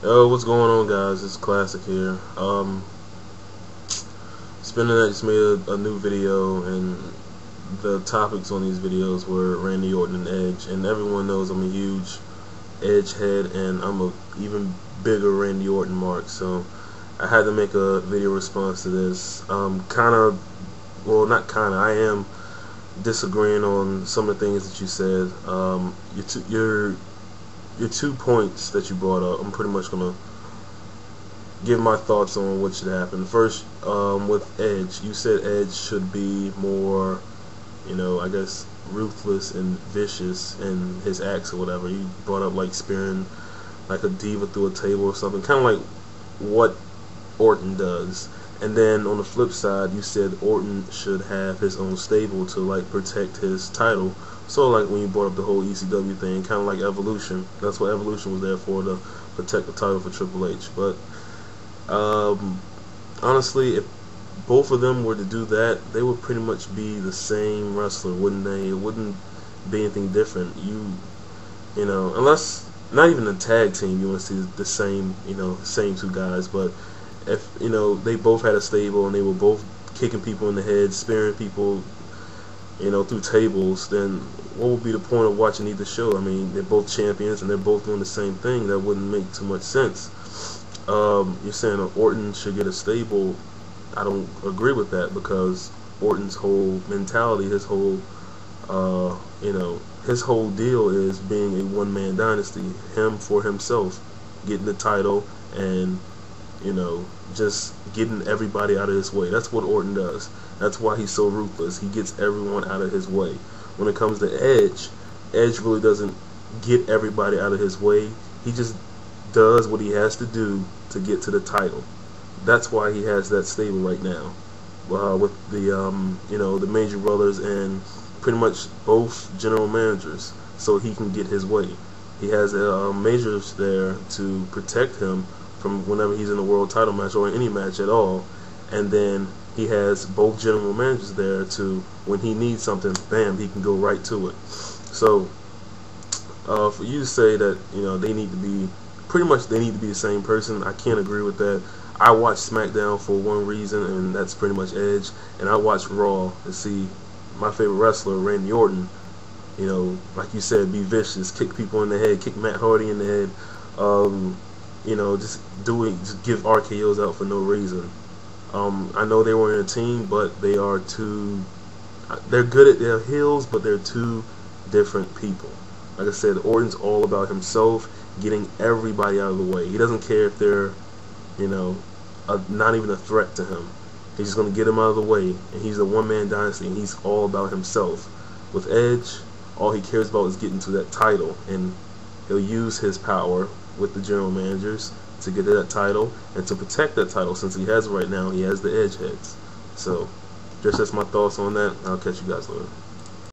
Yo, what's going on, guys? It's Classic here. Spinning That just made a new video, and the topics on these videos were Randy Orton and Edge, and everyone knows I'm a huge Edge head, and I'm a even bigger Randy Orton mark, so I had to make a video response to this. I am disagreeing on some of the things that you said. Your 2 points that you brought up, I'm pretty much gonna give my thoughts on what should happen. First, with Edge, you said Edge should be more, I guess, ruthless and vicious in his acts or whatever. You brought up like spearing like a diva through a table or something, kind of like what Orton does. And then on the flip side, you said Orton should have his own stable to like protect his title. So like when you brought up the whole ECW thing, kind of like Evolution. That's what Evolution was there for, to protect the title for Triple H. But honestly, if both of them were to do that, they would pretty much be the same wrestler, wouldn't they? It wouldn't be anything different. Unless not even a tag team, you want to see the same, same two guys. But if they both had a stable and they were both kicking people in the head, spearing people, through tables, then what would be the point of watching either show? I mean, they're both champions and they're both doing the same thing. That wouldn't make too much sense. You're saying Orton should get a stable. I don't agree with that, because Orton's whole mentality, his whole deal is being a one-man dynasty. Him for himself, getting the title and just getting everybody out of his way. That's what Orton does. That's why he's so ruthless. He gets everyone out of his way. When it comes to Edge, Edge really doesn't get everybody out of his way. He just does what he has to do to get to the title. That's why he has that stable right now, with the Major Brothers and pretty much both general managers, so he can get his way. He has Majors there to protect him from whenever he's in a world title match or in any match at all, and then he has both general managers there to, when he needs something, bam, he can go right to it. So for you to say that they need to be the same person, I can't agree with that. I watch SmackDown for one reason, and that's pretty much Edge, and I watch Raw to see my favorite wrestler, Randy Orton, like you said, be vicious, kick people in the head, kick Matt Hardy in the head, just give RKOs out for no reason. I know they were in a team, but they're good at their heels, but they're two different people. Like I said, Orton's all about himself, getting everybody out of the way. He doesn't care if they're, not even a threat to him. He's just going to get them out of the way, and he's a one-man dynasty, and he's all about himself. With Edge, all he cares about is getting to that title, and he'll use his power with the general managers to get to that title and to protect that title. Since he has it right now, he has the Edge heads. So, that's my thoughts on that. I'll catch you guys later.